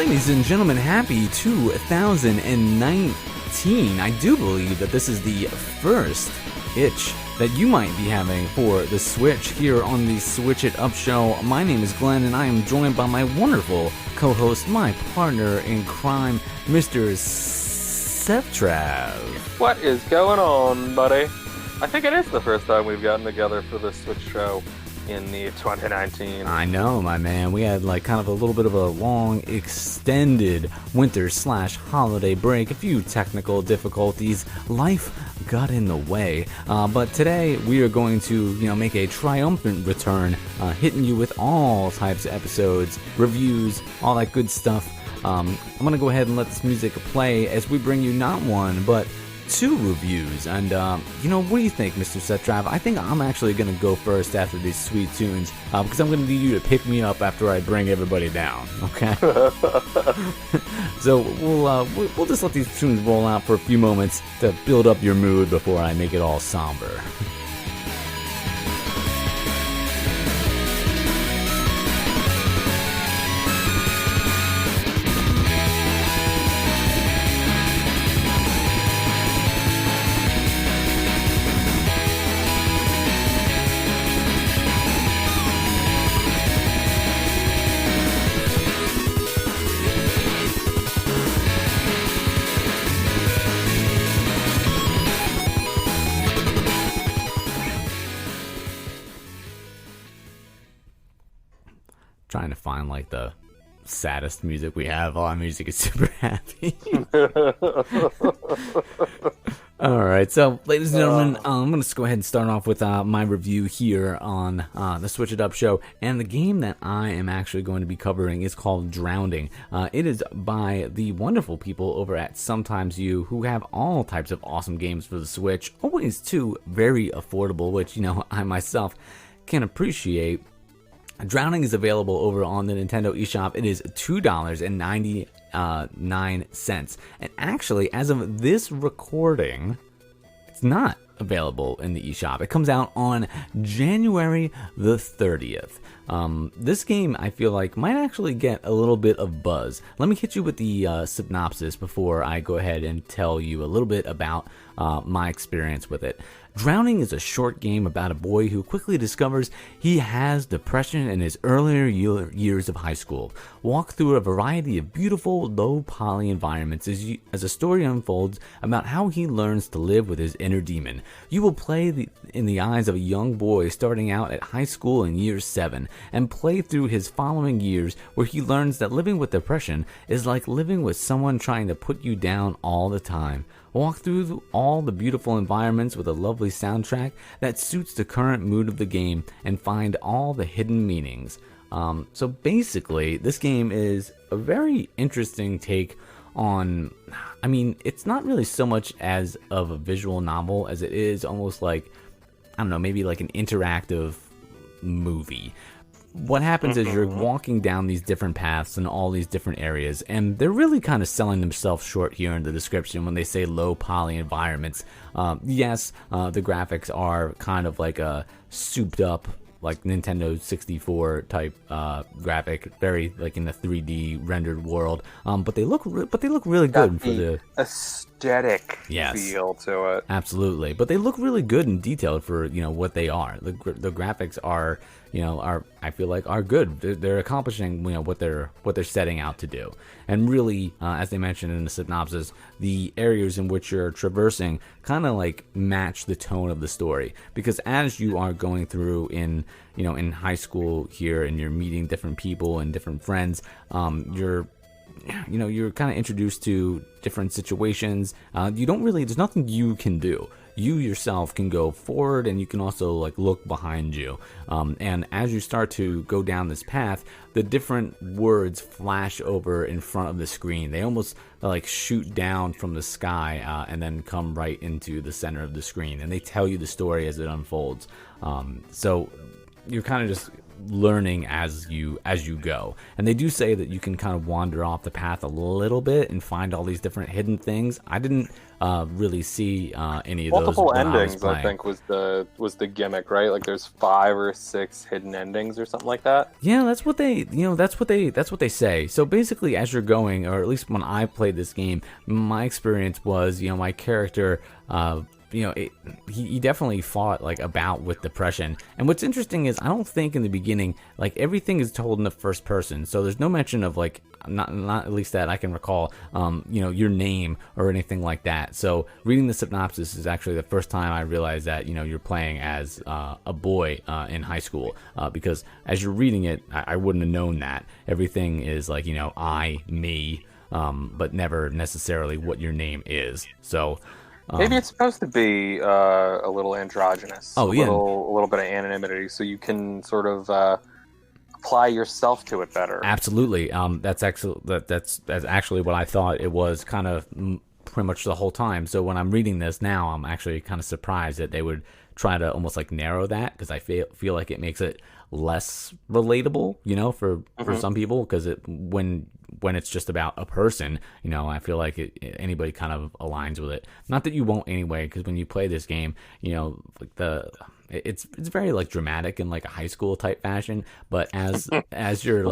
Ladies and gentlemen, happy 2019. I do believe that this is the first itch that you might be having for the Switch here on the Switch It Up show. My name is Glenn, and I am joined by my wonderful co-host, my partner in crime, Mr. CTHULHU. What is going on, buddy? I think it is the first time we've gotten together for this Switch show in the 2019. I know, my man. We had like kind of a little bit of a long, extended winter/holiday break. A few technical difficulties. Life got in the way. But today we are going to, make a triumphant return, hitting you with all types of episodes, reviews, all that good stuff. I'm going to go ahead and let this music play as we bring you not one, but two reviews. And what do you think, Mr. CTHULHU? I think I'm actually going to go first after these sweet tunes, because I'm going to need you to pick me up after I bring everybody down, okay? So we'll just let these tunes roll out for a few moments to build up your mood before I make it all somber. Trying to find like the saddest music we have. All our music is super happy. Alright, so ladies and gentlemen, I'm going to go ahead and start off with my review here on the Switch It Up show. And the game that I am actually going to be covering is called Drowning. It is by the wonderful people over at Sometimes You, who have all types of awesome games for the Switch. Always too very affordable, which, I myself can appreciate. Drowning is available over on the Nintendo eShop. It is $2.99. And actually, as of this recording, it's not available in the eShop. It comes out on January the 30th. This game, I feel like, might actually get a little bit of buzz. Let me hit you with the synopsis before I go ahead and tell you a little bit about my experience with it. Drowning is a short game about a boy who quickly discovers he has depression in his earlier years of high school. Walk through a variety of beautiful, low-poly environments as a story unfolds about how he learns to live with his inner demon. You will play in the eyes of a young boy starting out at high school in year 7, and play through his following years where he learns that living with depression is like living with someone trying to put you down all the time. Walk through all the beautiful environments with a lovely soundtrack that suits the current mood of the game and find all the hidden meanings. So basically, this game is a very interesting take on, it's not really so much as of a visual novel as it is almost like, maybe like an interactive movie. What happens is you're walking down these different paths in all these different areas, and they're really kind of selling themselves short here in the description when they say low poly environments. Yes, the graphics are kind of like a souped up, like Nintendo 64 type graphic, very like in the 3D rendered world. But they look really good for the aesthetic feel to it. Absolutely, but they look really good and detailed for what they are. The graphics are I feel like are good. They're accomplishing what they're setting out to do. And really, as they mentioned in the synopsis, the areas in which you're traversing kind of like match the tone of the story, because as you are going through in high school here and you're meeting different people and different friends, you're kind of introduced to different situations. There's nothing you can do. You yourself can go forward, and you can also like look behind you. And as you start to go down this path, the different words flash over in front of the screen. They almost like shoot down from the sky and then come right into the center of the screen, and they tell you the story as it unfolds. So you're kind of just learning as you go. And they do say that you can kind of wander off the path a little bit and find all these different hidden things. I didn't really see any of Multiple those when endings, I was I think, was the gimmick, right? Like there's 5 or 6 hidden endings or something like that. Yeah, that's what they say. So basically, as you're going, or at least when I played this game, my experience was, my character, he definitely fought like a bout with depression. And what's interesting is I don't think in the beginning, like everything is told in the first person. So there's no mention of like, not at least that I can recall, your name or anything like that. So reading the synopsis is actually the first time I realized that, you're playing as a boy in high school, because as you're reading it, I wouldn't have known that. Everything is like, I, me, but never necessarily what your name is. So maybe it's supposed to be a little androgynous. Oh, yeah. A little bit of anonymity, so you can sort of apply yourself to it better. Absolutely. That's actually what I thought it was, kind of pretty much the whole time. So when I'm reading this now, I'm actually kind of surprised that they would try to almost like narrow that, because I feel like it makes it less relatable, for some people, because when it's just about a person, I feel like anybody kind of aligns with it. Not that you won't anyway, because when you play this game, like it's very like dramatic in like a high school type fashion, but as you're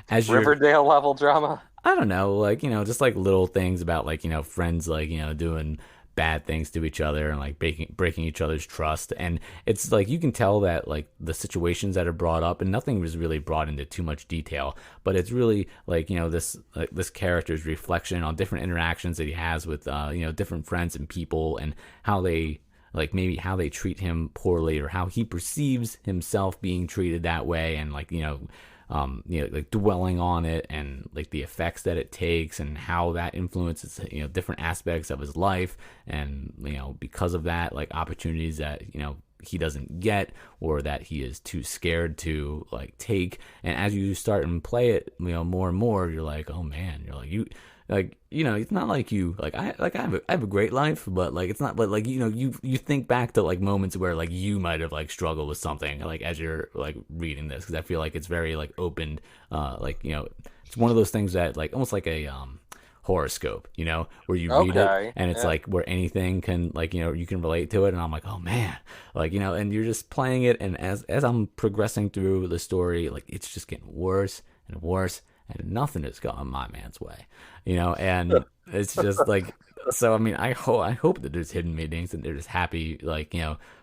Riverdale level drama. I don't know, like, just like little things about like, friends, like, doing bad things to each other and like breaking each other's trust. And it's like you can tell that like the situations that are brought up, and nothing was really brought into too much detail, but it's really like, this character's reflection on different interactions that he has with different friends and people, and how they maybe how they treat him poorly, or how he perceives himself being treated that way, and like like dwelling on it, and like the effects that it takes, and how that influences different aspects of his life, and because of that, like opportunities that he doesn't get, or that he is too scared to like take. And as you start and play it more and more, you're like, oh man, you're like it's not like you I have a great life, but like it's not, but like you think back to like moments where like you might have like struggled with something, like as you're like reading this, because I feel like it's very like opened, it's one of those things that like almost like a horoscope, where you read it, and it's like where anything can like you can relate to it. And I'm like, oh man, like and you're just playing it, and as I'm progressing through the story, like it's just getting worse and worse, and nothing is going my man's way, and it's just like, so I mean, I hope that there's hidden meanings and there's happy like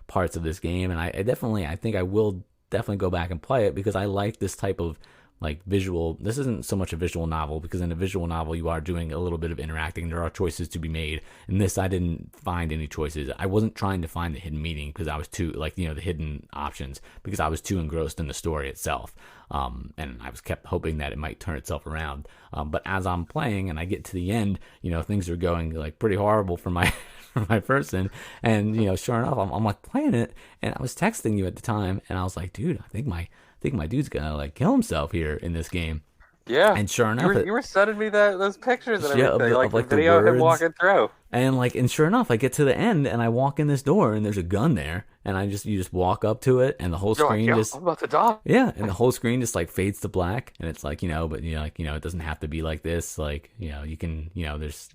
parts of this game, and I think I will definitely go back and play it, because I like this type of like visual. This isn't so much a visual novel, because in a visual novel you are doing a little bit of interacting, there are choices to be made. In this, I didn't find any choices. I wasn't trying to find the hidden meaning, because I was too like the hidden options, because I was too engrossed in the story itself, and I was kept hoping that it might turn itself around, but as I'm playing and I get to the end, things are going like pretty horrible for my for my person. And sure enough, I'm like playing it, and I was texting you at the time, and I was like, dude, I think my dude's gonna like kill himself here in this game. Yeah. And sure enough, you were sending me those pictures and yeah, everything, of, like the video of him walking through. And sure enough, I get to the end, and I walk in this door, and there's a gun there, and you just walk up to it, and the whole screen I'm about to die. Yeah, and the whole screen just like fades to black, and it's like but it doesn't have to be like this. Like you can there's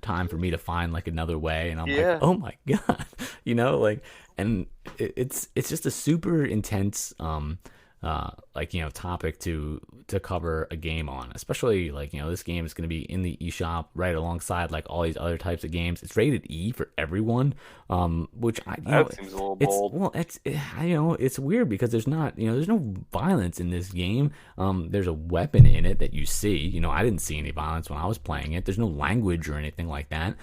time for me to find like another way, and I'm like, oh my god, and it's just a super intense topic to cover a game on, especially like this game is going to be in the eShop right alongside like all these other types of games. It's rated E for everyone, which that seems a little bold. It's weird, because there's not there's no violence in this game. There's a weapon in it that you see. I didn't see any violence when I was playing it. There's no language or anything like that.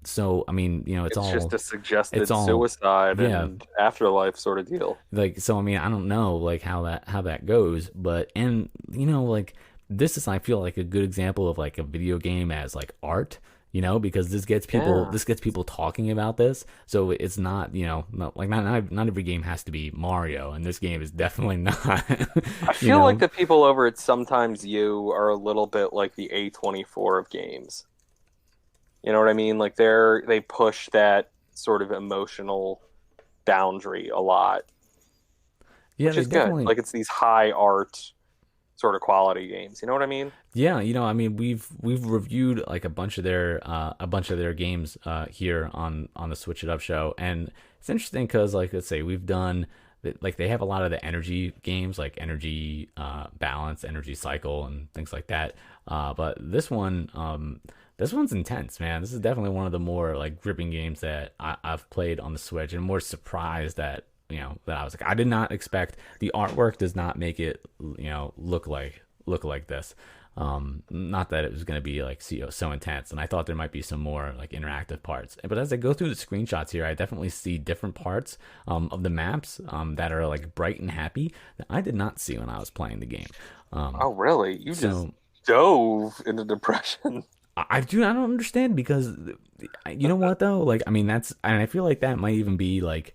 So I mean it's all just a suggested suicide and afterlife sort of deal. Like, so I mean, I don't know like how that goes, but like this is, I feel like, a good example of like a video game as like art, because this gets people talking about this. So it's not not every game has to be Mario, and this game is definitely not. I feel like the people over at Sometimes You are a little bit like the A24 of games. You know what I mean? Like they push that sort of emotional boundary a lot. Yeah, which they is good. definitely. Like it's these high art sort of quality games. You know what I mean? Yeah, I mean, we've reviewed like a bunch of their games here on the Switch It Up show, and it's interesting because like let's say we've done like they have a lot of the energy games like energy balance, energy cycle, and things like that. But this one's intense, man. This is definitely one of the more like gripping games that I've played on the Switch, and more surprised that that I was like I did not expect the artwork does not make it look like this. Not that it was going to be like so intense, and I thought there might be some more like interactive parts. But as I go through the screenshots here, I definitely see different parts of the maps that are like bright and happy that I did not see when I was playing the game. Oh, really? You just So dove into depression. I don't understand because you know what though, like I mean that's and I feel like that might even be like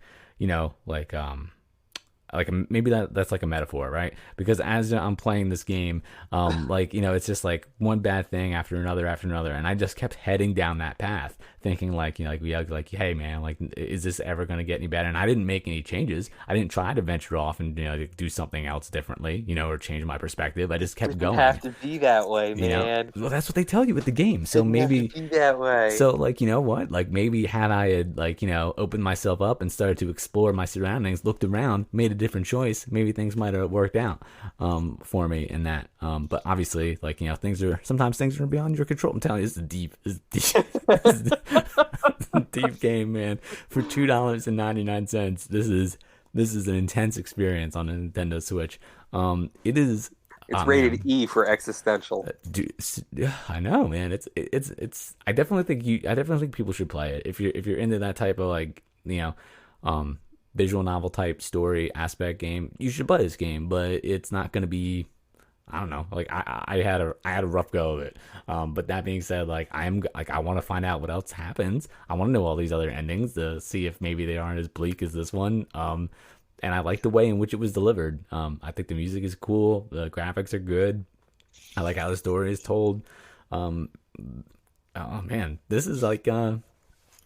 like maybe that's like a metaphor, right? Because as I'm playing this game, like it's just like one bad thing after another, and I just kept heading down that path, thinking like like hey man, like is this ever gonna get any better? And I didn't make any changes. I didn't try to venture off and do something else differently, or change my perspective. I just kept going. Have to be that way, man. Well, that's what they tell you with the game. So maybe have to be that way. So like you know what? Like maybe had I had like opened myself up and started to explore my surroundings, looked around, made a different choice, maybe things might have worked out for me in that. But obviously, like sometimes things are beyond your control. I'm telling you, this is deep, deep game, man. For $2.99, this is an intense experience on a Nintendo Switch. It is. It's rated E for existential. Dude, I know, man. It's. I definitely think people should play it if you're into that type of like visual novel type story aspect game. You should play this game, but it's not going to be. I don't know. Like I had a rough go of it. But that being said, like I want to find out what else happens. I want to know all these other endings to see if maybe they aren't as bleak as this one. And I like the way in which it was delivered. I think the music is cool. The graphics are good. I like how the story is told. Oh man, this is like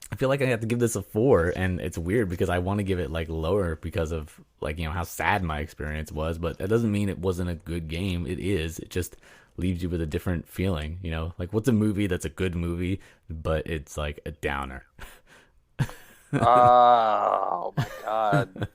I feel like I have to give this a 4, and it's weird because I want to give it like lower because of like how sad my experience was, but that doesn't mean it wasn't a good game. It is. It just leaves you with a different feeling. Like what's a movie that's a good movie, but it's like a downer. Oh my god.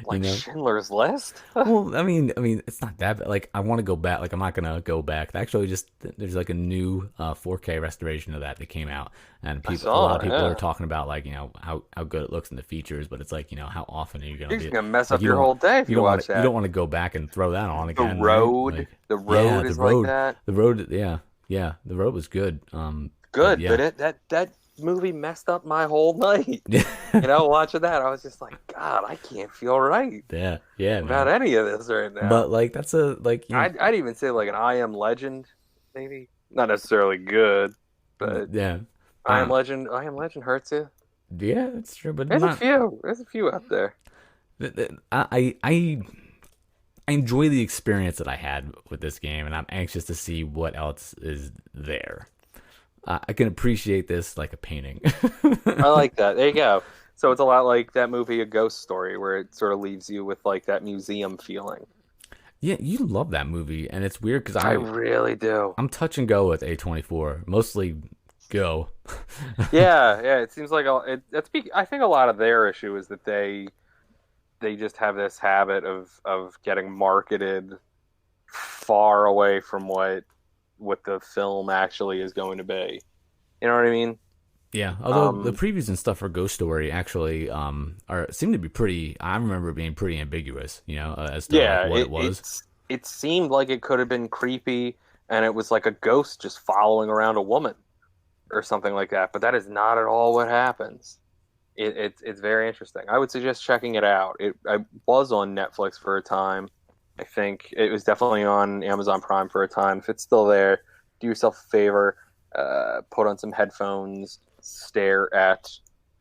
Like Schindler's List? Well, I mean, it's not that bad. Like, I want to go back. Like, I'm not gonna go back. Actually, there's like a new 4K restoration of that came out, and a lot of people are talking about like how good it looks in the features. But it's like how often are you gonna? You're just gonna mess up your whole day if you watch that. You don't want to go back and throw that on again. The Road, right? Like, the Road is like that. The Road, yeah, the Road was good. But that movie messed up my whole night. Watching that, I was just like, God, I can't feel right. Yeah, about any of this right now. But like, that's a like. I'd even say like an I Am Legend, maybe not necessarily good, but yeah, I Am Legend hurts you. Yeah, that's true. But there's a few out there. I enjoy the experience that I had with this game, and I'm anxious to see what else is there. I can appreciate this like a painting. I like that. There you go. So it's a lot like that movie, A Ghost Story, where it sort of leaves you with like that museum feeling. Yeah, you love that movie, and it's weird because I really do. I'm touch and go with A24, mostly go. yeah. It seems like I think a lot of their issue is that they just have this habit of getting marketed far away from what the film actually is going to be. You know what I mean? Yeah. Although the previews and stuff for Ghost Story actually seem to be pretty. I remember it being pretty ambiguous. As to what it was. It seemed like it could have been creepy, and it was like a ghost just following around a woman, or something like that. But that is not at all what happens. It's very interesting. I would suggest checking it out. I was on Netflix for a time. I think it was definitely on Amazon Prime for a time. If it's still there, do yourself a favor, put on some headphones, stare at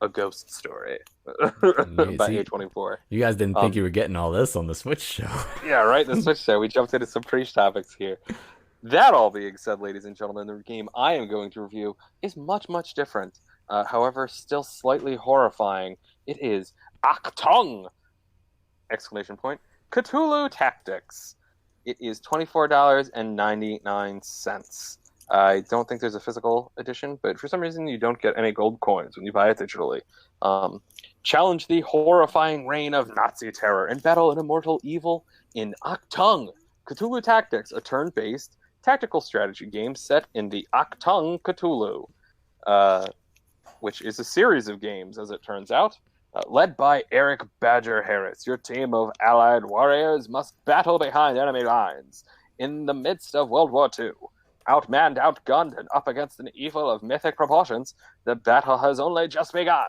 A Ghost Story by A24. You guys didn't think you were getting all this on the Switch show. Yeah, right, the Switch show. We jumped into some preach topics here. That all being said, ladies and gentlemen, the game I am going to review is much, much different. However, still slightly horrifying. It is Achtung! Exclamation point. Cthulhu Tactics. It is $24.99. I don't think there's a physical edition, but for some reason you don't get any gold coins when you buy it digitally. Challenge the horrifying reign of Nazi terror and battle an immortal evil in Achtung. Cthulhu Tactics, a turn-based tactical strategy game set in the Achtung Cthulhu, which is a series of games, as it turns out. Led by Eric Badger Harris, your team of allied warriors must battle behind enemy lines in the midst of World War II. Outmanned, outgunned, and up against an evil of mythic proportions, the battle has only just begun.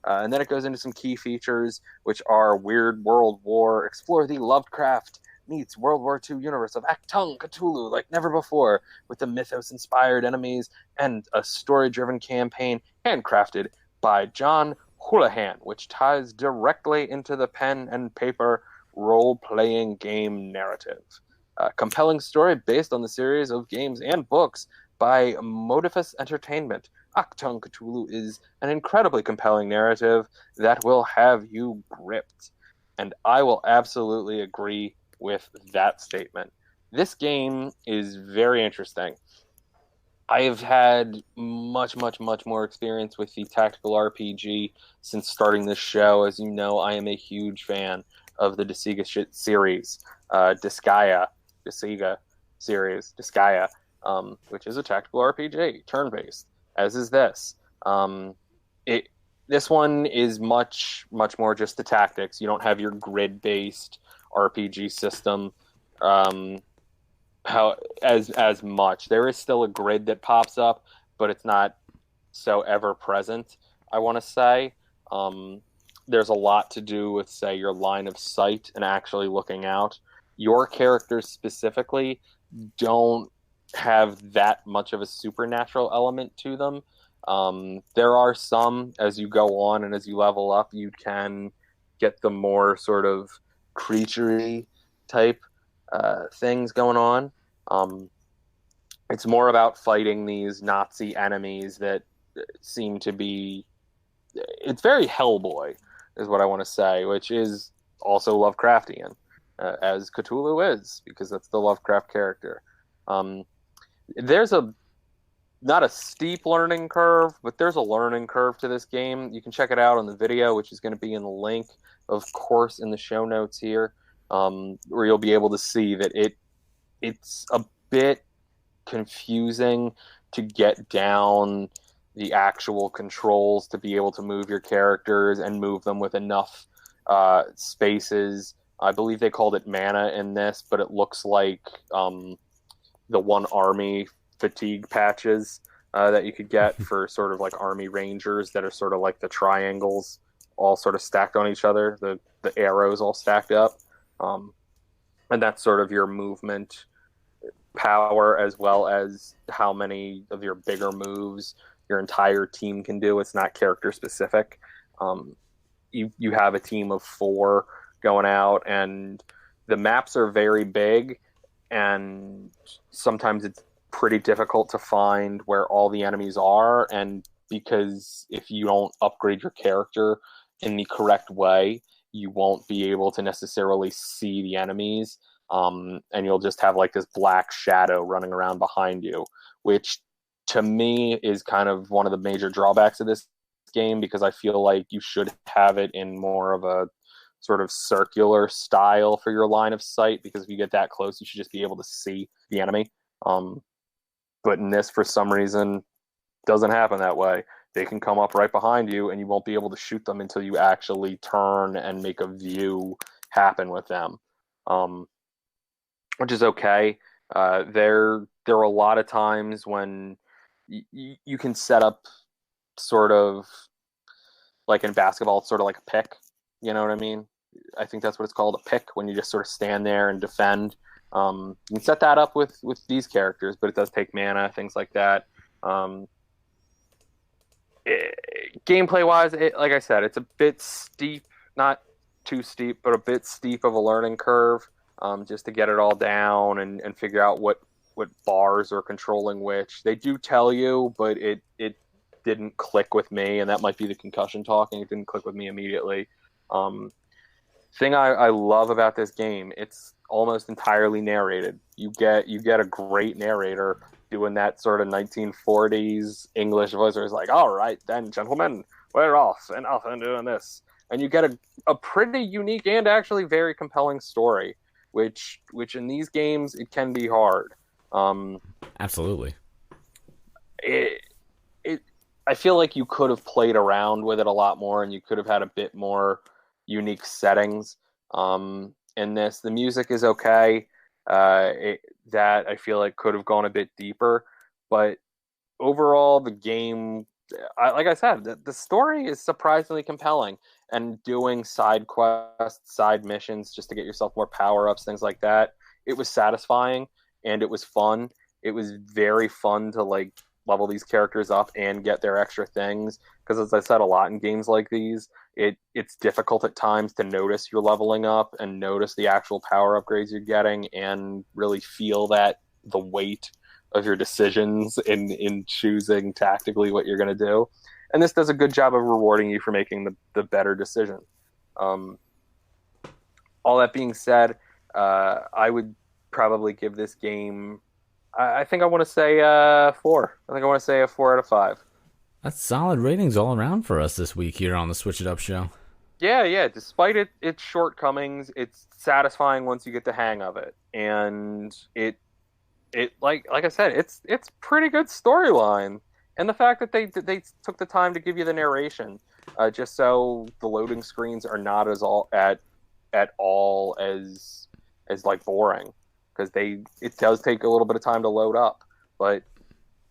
And then it goes into some key features, which are Weird World War, explore the Lovecraft meets World War II universe of Achtung Cthulhu like never before, with the mythos-inspired enemies and a story-driven campaign handcrafted by John Houlihan, which ties directly into the pen and paper role-playing game narrative. Compelling story based on the series of games and books by Modifus Entertainment. Achtung Cthulhu is an incredibly compelling narrative that will have you gripped. And I will absolutely agree with that statement. This game is very interesting. I have had much more experience with the tactical RPG since starting this show. As you know, I am a huge fan of the Disega series, Disgaea series, Disgaea, which is a tactical RPG, turn-based, as is this. This one is much more just the tactics. You don't have your grid-based RPG system as much. There is still a grid that pops up, but it's not so ever present, I want to say. There's a lot to do with, say, your line of sight and actually looking out. Your characters specifically don't have that much of a supernatural element to them. There are some, as you go on and as you level up, you can get the more sort of creature-y type things going on. It's more about fighting these Nazi enemies that seem to be... It's very Hellboy, is what I want to say, which is also Lovecraftian, as Cthulhu is, because that's the Lovecraft character. There's not a steep learning curve, but there's a learning curve to this game. You can check it out on the video, which is going to be in the link, of course, in the show notes here, where you'll be able to see that it's a bit confusing to get down the actual controls to be able to move your characters and move them with enough spaces. I believe they called it mana in this, but it looks like the one army fatigue patches that you could get for sort of like army rangers that are sort of like the triangles all sort of stacked on each other, the arrows all stacked up. And that's sort of your movement power, as well as how many of your bigger moves your entire team can do. It's not character specific. You have a team of 4 going out, and the maps are very big, and sometimes it's pretty difficult to find where all the enemies are, and because if you don't upgrade your character in the correct way, you won't be able to necessarily see the enemies, and you'll just have like this black shadow running around behind you, which to me is kind of one of the major drawbacks of this game, because I feel like you should have it in more of a sort of circular style for your line of sight, because if you get that close, you should just be able to see the enemy. But in this, for some reason, doesn't happen that way. They can come up right behind you, and you won't be able to shoot them until you actually turn and make a view happen with them, which is okay. There are a lot of times when you can set up sort of like in basketball, it's sort of like a pick. You know what I mean? I think that's what it's called, a pick, when you just sort of stand there and defend. You can set that up with these characters, but it does take mana, things like that. Gameplay-wise, like I said, it's a bit steep, not too steep, but a bit steep of a learning curve, just to get it all down and figure out what bars are controlling which. They do tell you, but it didn't click with me, and that might be the concussion talking. It didn't click with me immediately. Thing I love about this game, it's almost entirely narrated. You get a great narrator doing that sort of 1940s English voice where it's like, all right then, gentlemen, we're off and doing this. And you get a pretty unique and actually very compelling story, which in these games it can be hard. Absolutely. It, it I feel like you could have played around with it a lot more, and you could have had a bit more unique settings. In this, the music is okay. That I feel like could have gone a bit deeper, but overall, the game, like I said, the story is surprisingly compelling. And doing side quests, side missions, just to get yourself more power ups, things like that, it was satisfying and it was fun. It was very fun to like level these characters up and get their extra things. Because as I said, a lot in games like these, it's difficult at times to notice you're leveling up and notice the actual power upgrades you're getting and really feel that the weight of your decisions in choosing tactically what you're going to do. And this does a good job of rewarding you for making the better decision. All that being said, I would probably give this game, I think I want to say 4. I think I want to say a 4 out of 5. That's solid ratings all around for us this week here on the Switch It Up show. Yeah. Despite its shortcomings, it's satisfying once you get the hang of it, and it like I said, it's pretty good storyline, and the fact that they took the time to give you the narration, just so the loading screens are not at all as like boring, because it does take a little bit of time to load up, but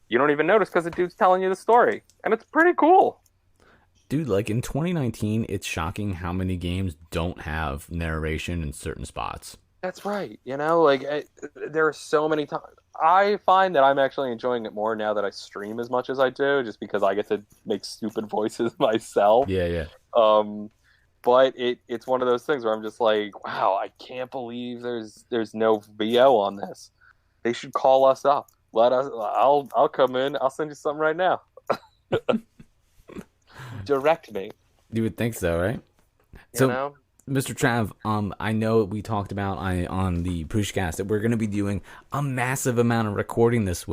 you don't even notice because the dude's telling you the story, and it's pretty cool. Dude, like in 2019, it's shocking how many games don't have narration in certain spots. That's right. There are so many times. I find that I'm actually enjoying it more now that I stream as much as I do, just because I get to make stupid voices myself. Yeah. But it's one of those things where I'm just like, wow, I can't believe there's no VO on this. They should call us up. I'll come in. I'll send you something right now. Direct me. You would think so, right? You know? Mr. Trav, I know we talked about on the Pushcast that we're going to be doing a massive amount of recording this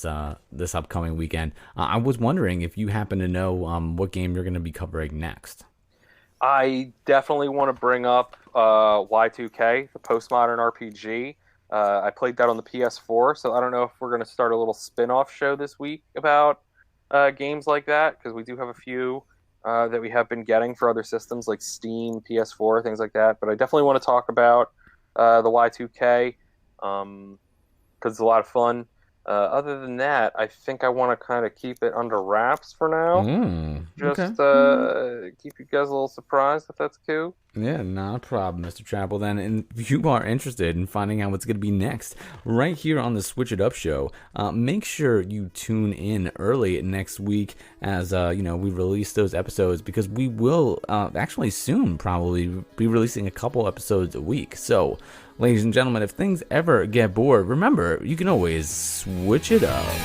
upcoming weekend. I was wondering if you happen to know what game you're going to be covering next. I definitely want to bring up Y2K, the postmodern RPG. I played that on the PS4, so I don't know if we're going to start a little spin-off show this week about games like that, because we do have a few that we have been getting for other systems like Steam, PS4, things like that. But I definitely want to talk about the Y2K because it's a lot of fun. Other than that, I think I want to kind of keep it under wraps for now. Keep you guys a little surprised, if that's cool. Yeah, not a problem, Mr. Travel. Then, and if you are interested in finding out what's going to be next, right here on the Switch It Up show, make sure you tune in early next week as we release those episodes, because we will actually soon probably be releasing a couple episodes a week. So, ladies and gentlemen, if things ever get bored, remember, you can always switch it up.